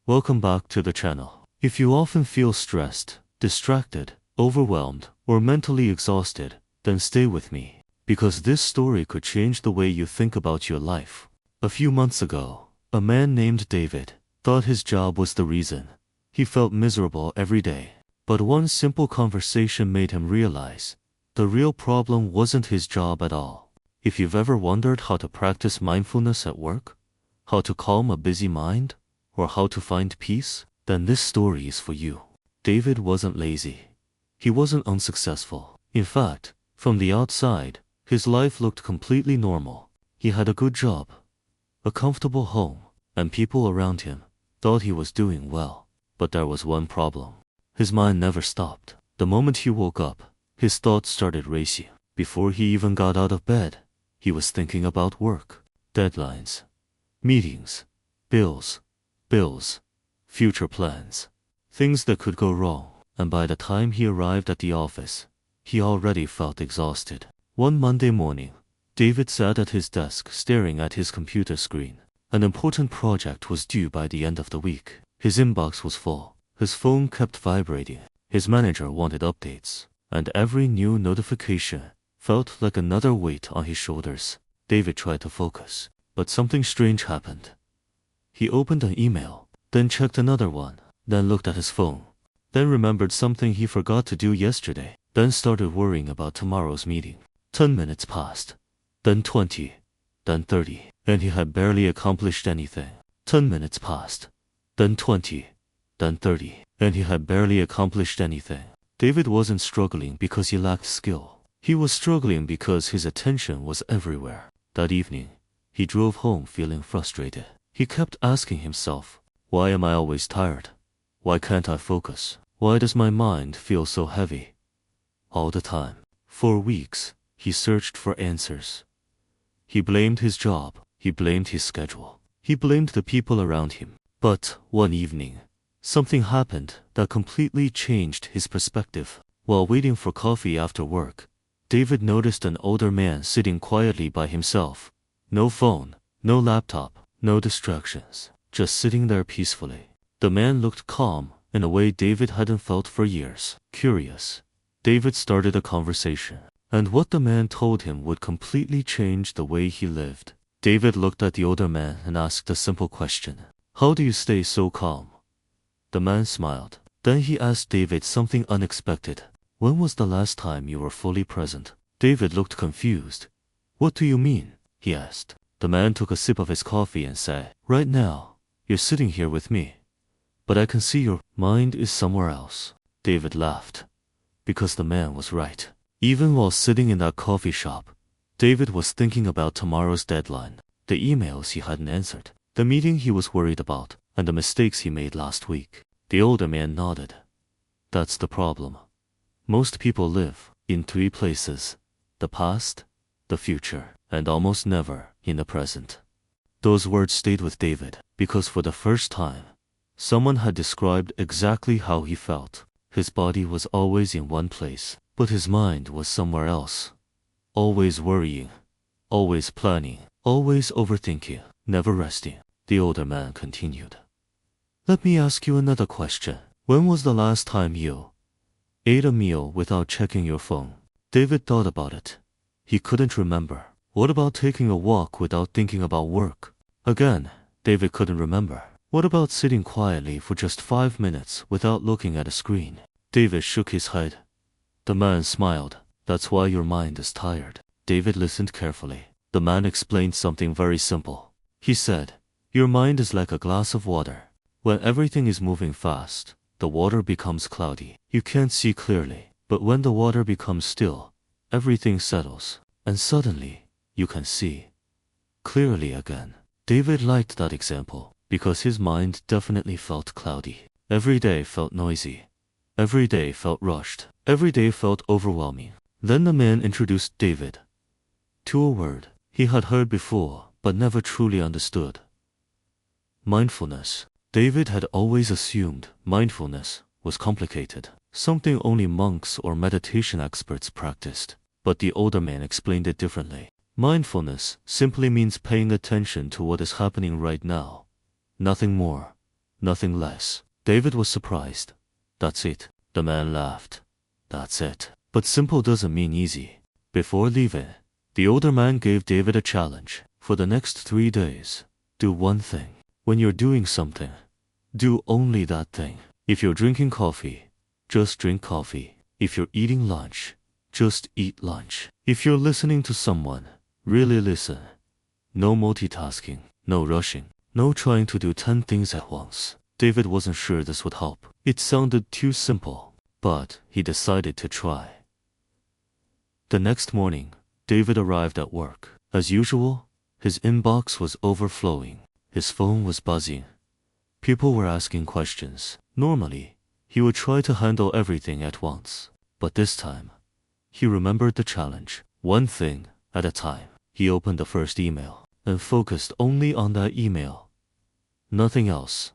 Welcome back to the channel. If you often feel stressed, distracted, overwhelmed, or mentally exhausted, then stay with me, because this story could change the way you think about your life. A few months ago, a man named David thought his job was the reason. He felt miserable every day. But one simple conversation made him realize the real problem wasn't his job at all. If you've ever wondered how to practice mindfulness at work, how to calm a busy mind, or how to find peace, then this story is for you. David wasn't lazy. He wasn't unsuccessful. In fact, from the outside, his life looked completely normal. He had a good job, a comfortable home, and people around him thought he was doing well. But there was one problem. His mind never stopped. The moment he woke up, his thoughts started racing. Before he even got out of bed, he was thinking about work, deadlines, meetings, bills, future plans, things that could go wrong. And by the time he arrived at the office, he already felt exhausted. One Monday morning, David sat at his desk staring at his computer screen. An important project was due by the end of the week. His inbox was full. His phone kept vibrating. His manager wanted updates, and every new notification felt like another weight on his shoulders. David tried to focus, but something strange happened. He opened an email, then checked another one, then looked at his phone, then remembered something he forgot to do yesterday, then started worrying about tomorrow's meeting. 10 minutes passed, then 20, then 30, and he had barely accomplished anything. 10 minutes passed, then 20, then 30, and he had barely accomplished anything. David wasn't struggling because he lacked skill. He was struggling because his attention was everywhere. That evening, he drove home feeling frustrated. He kept asking himself, why am I always tired? Why can't I focus? Why does my mind feel so heavy all the time? For weeks, he searched for answers. He blamed his job. He blamed his schedule. He blamed the people around him. But one evening, something happened that completely changed his perspective. While waiting for coffee after work, David noticed an older man sitting quietly by himself. No phone, no laptop, no distractions, just sitting there peacefully. The man looked calm in a way David hadn't felt for years. Curious, David started a conversation, and what the man told him would completely change the way he lived. David looked at the older man and asked a simple question. How do you stay so calm? The man smiled. Then he asked David something unexpected. When was the last time you were fully present? David looked confused. What do you mean? He asked. The man took a sip of his coffee and said, right now, you're sitting here with me, but I can see your mind is somewhere else. David laughed, because the man was right. Even while sitting in that coffee shop, David was thinking about tomorrow's deadline, the emails he hadn't answered, the meeting he was worried about, and the mistakes he made last week. The older man nodded. That's the problem. Most people live in 3 places: the past, the future, and almost never in the present. Those words stayed with David, because for the first time, someone had described exactly how he felt. His body was always in one place, but his mind was somewhere else. Always worrying, always planning, always overthinking, never resting. The older man continued. Let me ask you another question. When was the last time you ate a meal without checking your phone? David thought about it. He couldn't remember. What about taking a walk without thinking about work? Again, David couldn't remember. What about sitting quietly for just 5 minutes without looking at a screen? David shook his head. The man smiled. That's why your mind is tired. David listened carefully. The man explained something very simple. He said, your mind is like a glass of water. When everything is moving fast, the water becomes cloudy. You can't see clearly. But when the water becomes still, everything settles, and suddenly, you can see clearly again. David liked that example, because his mind definitely felt cloudy. Every day felt noisy. Every day felt rushed. Every day felt overwhelming. Then the man introduced David to a word he had heard before, but never truly understood. Mindfulness. David had always assumed mindfulness was complicated, something only monks or meditation experts practiced. But the older man explained it differently. Mindfulness simply means paying attention to what is happening right now. Nothing more, nothing less. David was surprised. That's it. The man laughed. That's it. But simple doesn't mean easy. Before leaving, the older man gave David a challenge. For the next 3 days, do one thing. When you're doing something, do only that thing. If you're drinking coffee, just drink coffee. If you're eating lunch, just eat lunch. If you're listening to someone, really listen. No multitasking, no rushing, no trying to do 10 things at once. David wasn't sure this would help. It sounded too simple, but he decided to try. The next morning, David arrived at work. As usual, his inbox was overflowing. His phone was buzzing. People were asking questions. Normally, he would try to handle everything at once. But this time, he remembered the challenge. One thing at a time. He opened the first email and focused only on that email. Nothing else.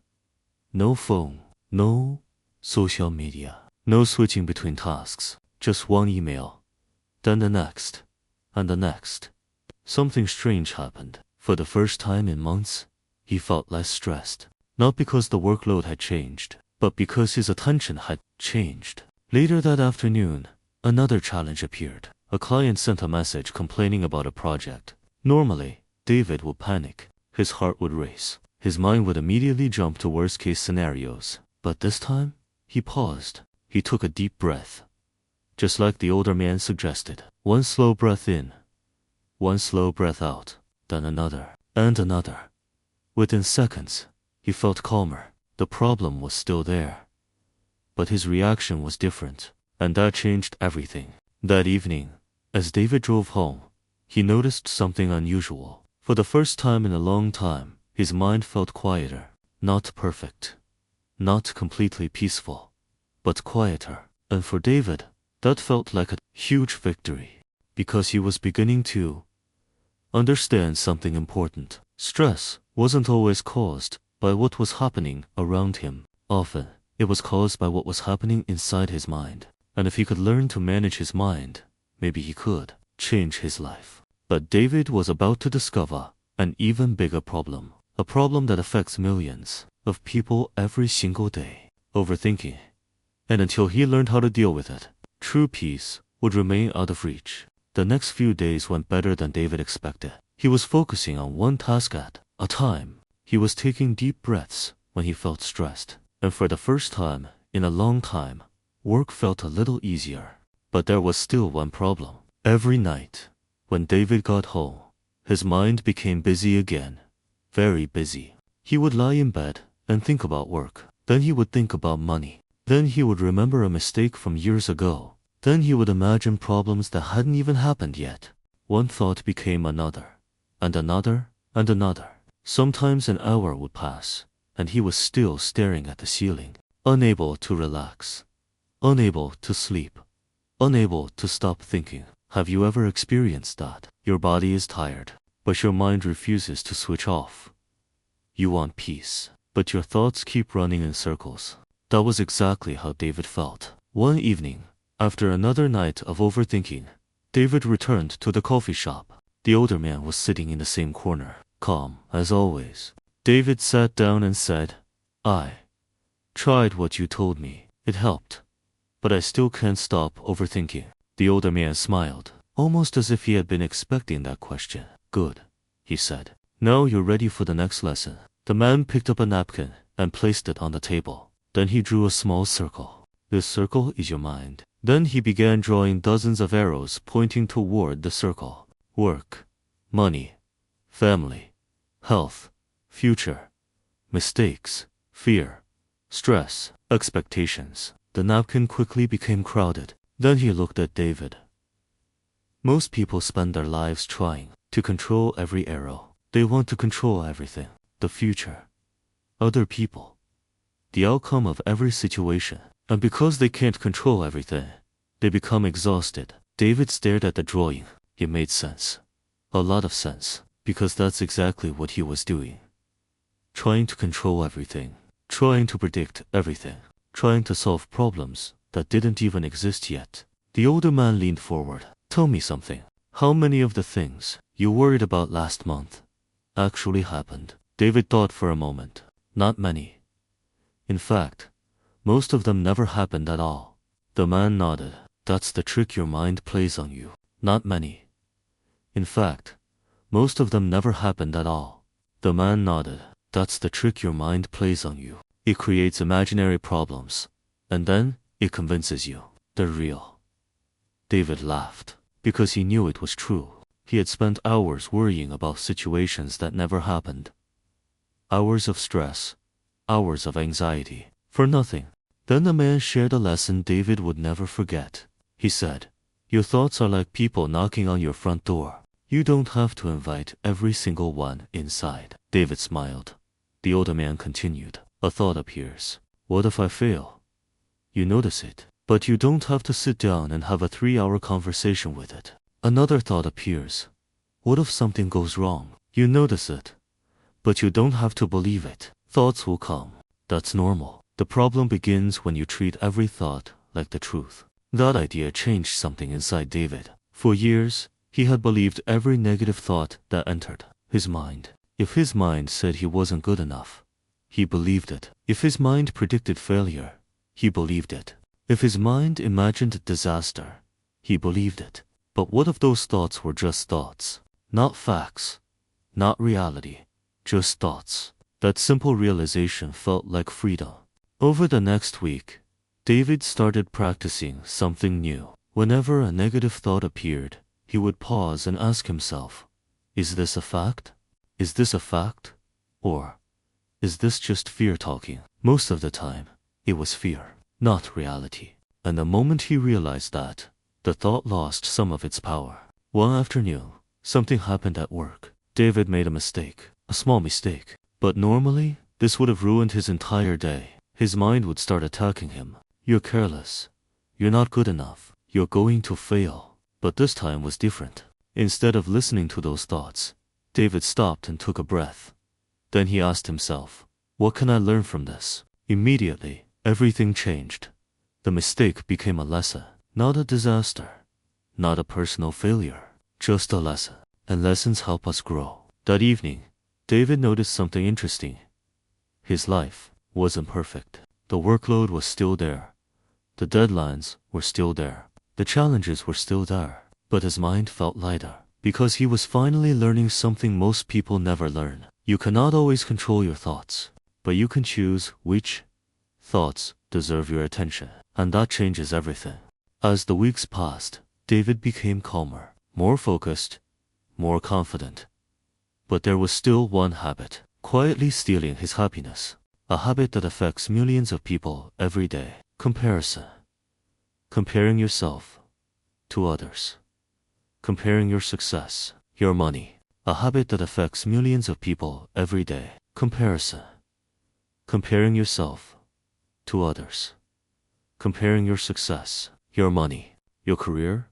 No phone. No social media. No switching between tasks. Just one email. Then the next. And the next. Something strange happened. For the first time in months, he felt less stressed. Not because the workload had changed, but because his attention had changed. Later that afternoon, another challenge appeared. A client sent a message complaining about a project. Normally, David would panic. His heart would race. His mind would immediately jump to worst-case scenarios. But this time, he paused. He took a deep breath. Just like the older man suggested. One slow breath in. One slow breath out. Then another. And another. Within seconds, he felt calmer. The problem was still there. But his reaction was different. And that changed everything. That evening, as David drove home, he noticed something unusual. For the first time in a long time, his mind felt quieter. Not perfect. Not completely peaceful. But quieter. And for David, that felt like a huge victory. Because he was beginning to understand something important. Stress wasn't always caused by what was happening around him. Often, it was caused by what was happening inside his mind. And if he could learn to manage his mind, maybe he could change his life. But David was about to discover an even bigger problem. A problem that affects millions of people every single day. Overthinking. And until he learned how to deal with it, true peace would remain out of reach. The next few days went better than David expected. He was focusing on one task at a time. He was taking deep breaths when he felt stressed. And for the first time in a long time, work felt a little easier. But there was still one problem. Every night, when David got home, his mind became busy again. Very busy. He would lie in bed and think about work. Then he would think about money. Then he would remember a mistake from years ago. Then he would imagine problems that hadn't even happened yet. One thought became another, and another, and another. Sometimes an hour would pass, and he was still staring at the ceiling, unable to relax, unable to sleep, unable to stop thinking. Have you ever experienced that? Your body is tired, but your mind refuses to switch off. You want peace, but your thoughts keep running in circles. That was exactly how David felt. One evening, after another night of overthinking, David returned to the coffee shop. The older man was sitting in the same corner, calm as always. David sat down and said, "I tried what you told me. It helped. But I still can't stop overthinking." The older man smiled, almost as if he had been expecting that question. "Good," he said. "Now you're ready for the next lesson." The man picked up a napkin and placed it on the table. Then he drew a small circle. "This circle is your mind." Then he began drawing dozens of arrows pointing toward the circle. Work, money, family, health, future, mistakes, fear, stress, expectations. The napkin quickly became crowded. Then he looked at David. Most people spend their lives trying to control every arrow. They want to control everything. The future, other people, the outcome of every situation. And because they can't control everything, they become exhausted. David stared at the drawing. It made sense. A lot of sense. Because that's exactly what he was doing. Trying to control everything. Trying to predict everything. Trying to solve problems that didn't even exist yet. The older man leaned forward. "Tell me something. How many of the things you worried about last month actually happened?" David thought for a moment. "Not many," In fact, most of them never happened at all. The man nodded. That's the trick your mind plays on you. Not many. In fact, most of them never happened at all. The man nodded. That's the trick your mind plays on you. It creates imaginary problems, and then it convinces you they're real. David laughed, because he knew it was true. He had spent hours worrying about situations that never happened. Hours of stress, hours of anxiety, for nothing. Then the man shared a lesson David would never forget. He said, "Your thoughts are like people knocking on your front door. You don't have to invite every single one inside." David smiled. The older man continued, "A thought appears. What if I fail? You notice it, but you don't have to sit down and have a 3-hour conversation with it. Another thought appears. What if something goes wrong? You notice it, but you don't have to believe it. Thoughts will come. That's normal. The problem begins when you treat every thought like the truth." That idea changed something inside David. For years, he had believed every negative thought that entered his mind. If his mind said he wasn't good enough, he believed it. If his mind predicted failure, he believed it. If his mind imagined disaster, he believed it. But what if those thoughts were just thoughts? Not facts, not reality, just thoughts. That simple realization felt like freedom. Over the next week, David started practicing something new. Whenever a negative thought appeared, he would pause and ask himself, "Is this a fact? Is this a fact? Or is this just fear talking?" Most of the time, it was fear, not reality. And the moment he realized that, the thought lost some of its power. One afternoon, something happened at work. David made a mistake, a small mistake. But normally, this would have ruined his entire day. His mind would start attacking him. "You're careless. You're not good enough. You're going to fail." But this time was different. Instead of listening to those thoughts, David stopped and took a breath. Then he asked himself, "What can I learn from this?" Immediately, everything changed. The mistake became a lesson, not a disaster, not a personal failure, just a lesson. And lessons help us grow. That evening, David noticed something interesting. His life wasn't perfect. The workload was still there. The deadlines were still there. The challenges were still there. But his mind felt lighter, because he was finally learning something most people never learn. You cannot always control your thoughts, but you can choose which thoughts deserve your attention. And that changes everything. As the weeks passed, David became calmer, more focused, more confident. But there was still one habit, quietly stealing his happiness. A habit that affects millions of people every day. Comparison. Comparing yourself to others. Comparing your success, your money. A habit that affects millions of people every day. Comparison. Comparing yourself to others. Comparing your success, your money, your career,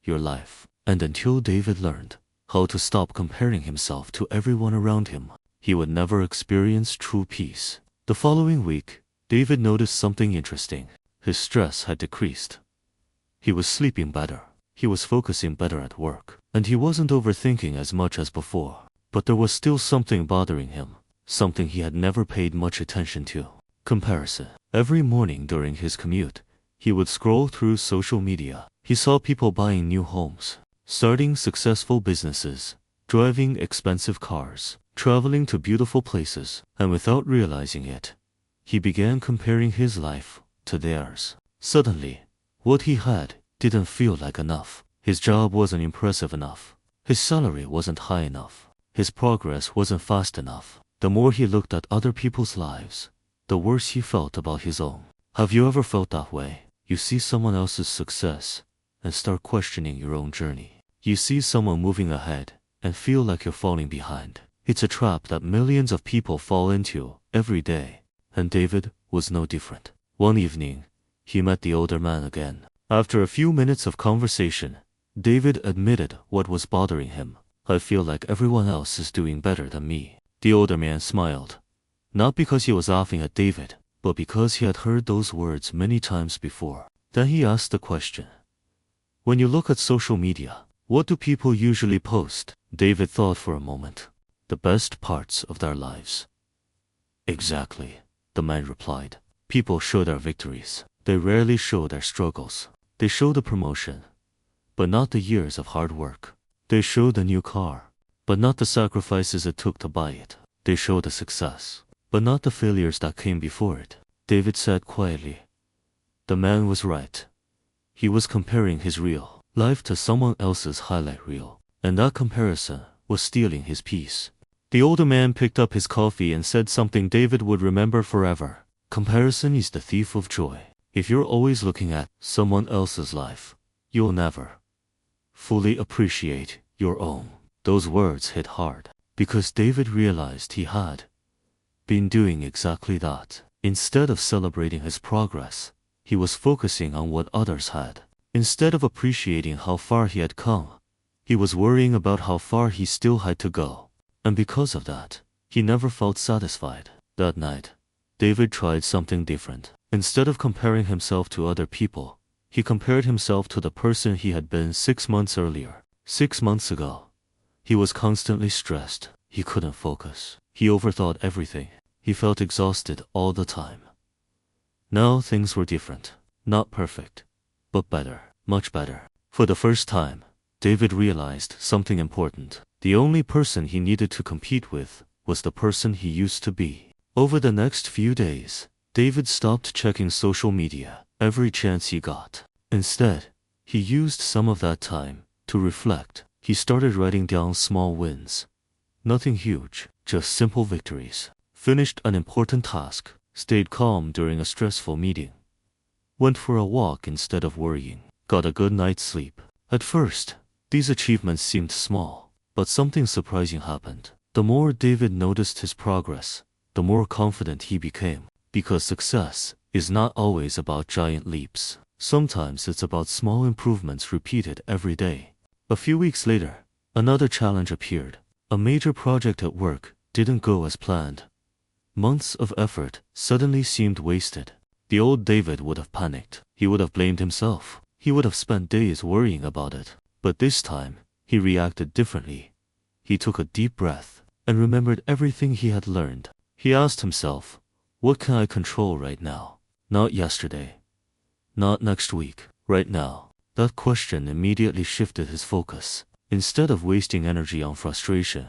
your life. And until David learned how to stop comparing himself to everyone around him, he would never experience true peace. The following week, David noticed something interesting. His stress had decreased. He was sleeping better. He was focusing better at work. And he wasn't overthinking as much as before. But there was still something bothering him, something he had never paid much attention to. Comparison. Every morning during his commute, he would scroll through social media. He saw people buying new homes, starting successful businesses, driving expensive cars, traveling to beautiful places, and without realizing it, he began comparing his life to theirs. Suddenly, what he had didn't feel like enough. His job wasn't impressive enough. His salary wasn't high enough. His progress wasn't fast enough. The more he looked at other people's lives, the worse he felt about his own. Have you ever felt that way? You see someone else's success and start questioning your own journey. You see someone moving ahead and feel like you're falling behind. It's a trap that millions of people fall into every day, and David was no different. One evening, he met the older man again. After a few minutes of conversation, David admitted what was bothering him. "I feel like everyone else is doing better than me." The older man smiled, not because he was laughing at David, but because he had heard those words many times before. Then he asked the question, "When you look at social media, what do people usually post?" David thought for a moment. "The best parts of their lives." "Exactly," the man replied. People show their victories. They rarely show their struggles. They show the promotion, but not the years of hard work. They show the new car, but not the sacrifices it took to buy it. They show the success, but not the failures that came before it. David said quietly. The man was right. He was comparing his real life to someone else's highlight reel, and that comparison was stealing his peace. The older man picked up his coffee and said something David would remember forever. Comparison is the thief of joy. If you're always looking at someone else's life, you'll never fully appreciate your own. Those words hit hard, because David realized he had been doing exactly that. Instead of celebrating his progress, he was focusing on what others had. Instead of appreciating how far he had come, he was worrying about how far he still had to go. And because of that, he never felt satisfied. That night, David tried something different. Instead of comparing himself to other people, he compared himself to the person he had been 6 months earlier. 6 months ago, he was constantly stressed. He couldn't focus. He overthought everything. He felt exhausted all the time. Now things were different. Not perfect, but better. Much better. For the first time, David realized something important. The only person he needed to compete with was the person he used to be. Over the next few days, David stopped checking social media every chance he got. Instead, he used some of that time to reflect. He started writing down small wins. Nothing huge, just simple victories. Finished an important task, stayed calm during a stressful meeting, went for a walk instead of worrying, got a good night's sleep. At first, these achievements seemed small, but something surprising happened. The more David noticed his progress, the more confident he became. Because success is not always about giant leaps. Sometimes it's about small improvements repeated every day. A few weeks later, another challenge appeared. A major project at work didn't go as planned. Months of effort suddenly seemed wasted. The old David would have panicked. He would have blamed himself. He would have spent days worrying about it. But this time, he reacted differently. He took a deep breath and remembered everything he had learned. He asked himself, what can I control right now? Not yesterday. Not next week. Right now. That question immediately shifted his focus. Instead of wasting energy on frustration,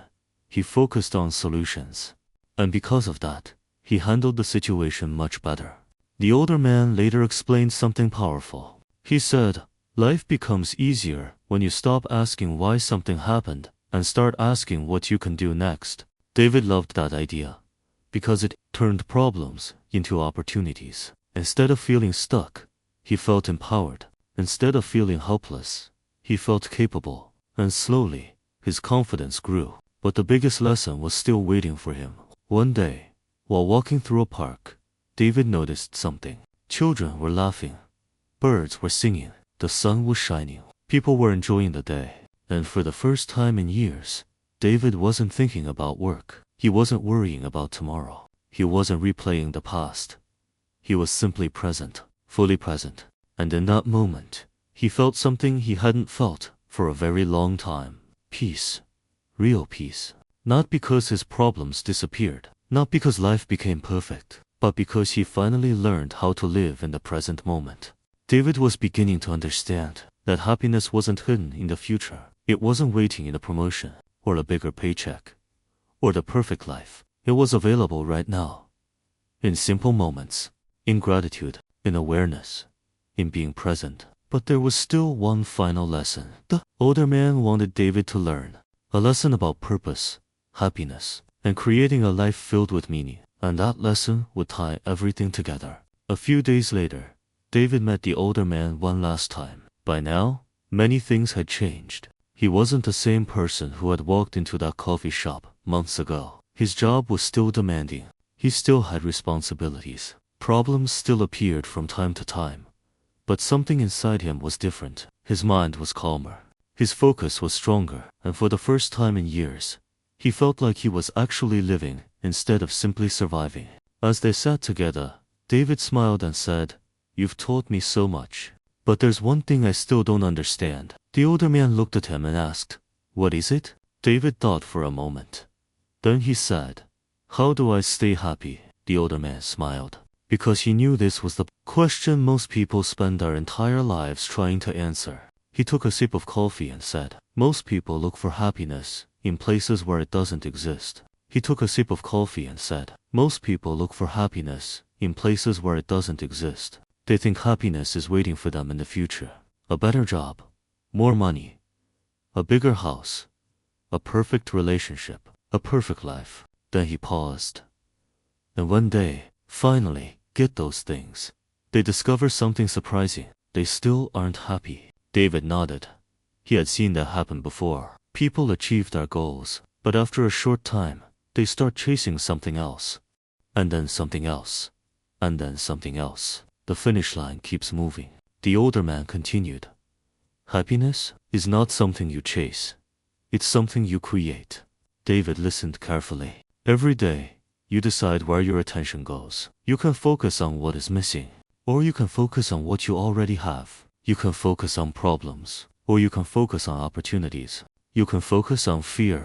he focused on solutions. And because of that, he handled the situation much better. The older man later explained something powerful. He said, life becomes easier when you stop asking why something happened and start asking what you can do next. David loved that idea, because it turned problems into opportunities. Instead of feeling stuck, he felt empowered. Instead of feeling helpless, he felt capable. And slowly, his confidence grew. But the biggest lesson was still waiting for him. One day, while walking through a park, David noticed something. Children were laughing. Birds were singing. The sun was shining. People were enjoying the day. And for the first time in years, David wasn't thinking about work. He wasn't worrying about tomorrow. He wasn't replaying the past. He was simply present, fully present. And in that moment, he felt something he hadn't felt for a very long time. Peace. Real peace. Not because his problems disappeared, not because life became perfect, but because he finally learned how to live in the present moment. David was beginning to understand that happiness wasn't hidden in the future. It wasn't waiting in a promotion, or a bigger paycheck, or the perfect life. It was available right now. In simple moments, in gratitude, in awareness, in being present. But there was still one final lesson. The older man wanted David to learn. A lesson about purpose, happiness, and creating a life filled with meaning. And that lesson would tie everything together. A few days later, David met the older man one last time. By now, many things had changed. He wasn't the same person who had walked into that coffee shop months ago. His job was still demanding. He still had responsibilities. Problems still appeared from time to time. But something inside him was different. His mind was calmer. His focus was stronger, and for the first time in years, he felt like he was actually living instead of simply surviving. As they sat together, David smiled and said, "You've taught me so much. But there's one thing I still don't understand." The older man looked at him and asked, "What is it?" David thought for a moment. Then he said, "How do I stay happy?" The older man smiled. because he knew this was the question most people spend their entire lives trying to answer. He took a sip of coffee and said, "Most people look for happiness in places where it doesn't exist." He took a sip of coffee and said, "Most people look for happiness in places where it doesn't exist. They think happiness is waiting for them in the future. A better job, more money, a bigger house, a perfect relationship, a perfect life." Then he paused. And when they finally get those things, they discover something surprising. They still aren't happy. David nodded. He had seen that happen before. People achieve their goals, but after a short time, they start chasing something else. And then something else. And then something else. The finish line keeps moving. The older man continued. Happiness is not something you chase. It's something you create. David listened carefully. Every day, you decide where your attention goes. You can focus on what is missing, or you can focus on what you already have. You can focus on problems, or you can focus on opportunities. You can focus on fear,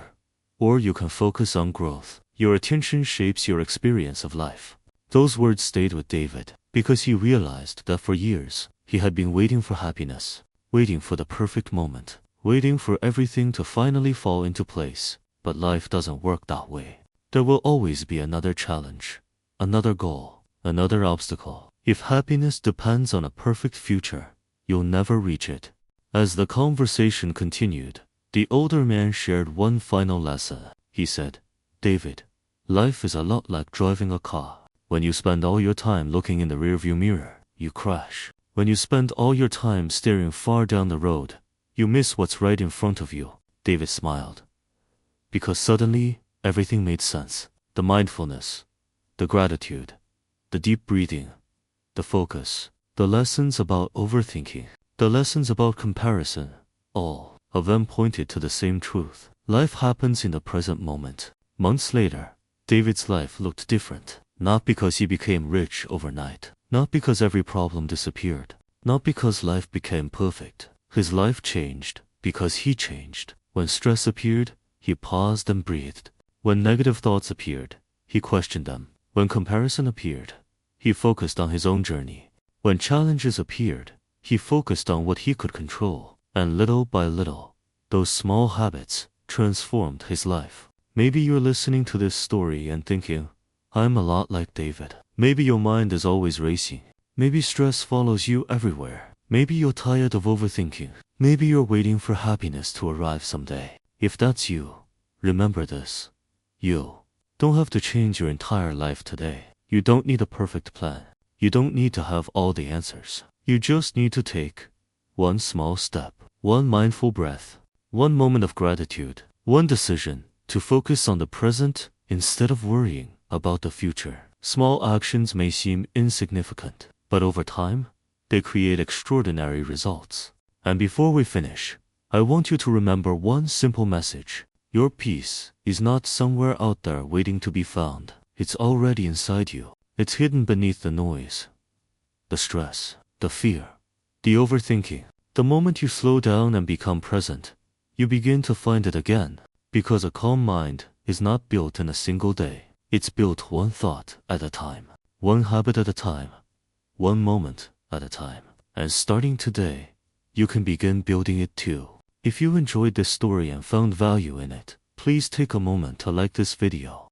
or you can focus on growth. Your attention shapes your experience of life. Those words stayed with David because he realized that for years he had been waiting for happiness, waiting for the perfect moment, waiting for everything to finally fall into place. But life doesn't work that way. There will always be another challenge, another goal, another obstacle. If happiness depends on a perfect future, you'll never reach it. As the conversation continued, the older man shared one final lesson. He said, "David, life is a lot like driving a car. When you spend all your time looking in the rearview mirror, you crash. When you spend all your time staring far down the road, you miss what's right in front of you." David smiled, because suddenly everything made sense. The mindfulness, the gratitude, the deep breathing, the focus, the lessons about overthinking, the lessons about comparison, all of them pointed to the same truth. Life happens in the present moment. Months later, David's life looked different. Not because he became rich overnight, not because every problem disappeared, not because life became perfect. His life changed because he changed. When stress appeared, he paused and breathed. When negative thoughts appeared, he questioned them. When comparison appeared, he focused on his own journey. When challenges appeared, he focused on what he could control. And little by little, those small habits transformed his life. Maybe you're listening to this story and thinking, "I'm a lot like David." Maybe your mind is always racing. Maybe stress follows you everywhere. Maybe you're tired of overthinking. Maybe you're waiting for happiness to arrive someday. If that's you, remember this. You don't have to change your entire life today. You don't need a perfect plan. You don't need to have all the answers. You just need to take one small step, one mindful breath, one moment of gratitude, one decision to focus on the present instead of worrying about the future. Small actions may seem insignificant, but over time, they create extraordinary results. And before we finish, I want you to remember one simple message. Your peace is not somewhere out there waiting to be found. It's already inside you. It's hidden beneath the noise, the stress, the fear, the overthinking. The moment you slow down and become present, you begin to find it again. Because a calm mind is not built in a single day. It's built one thought at a time, one habit at a time, one moment at a time. And starting today, you can begin building it too. If you enjoyed this story and found value in it, please take a moment to like this video.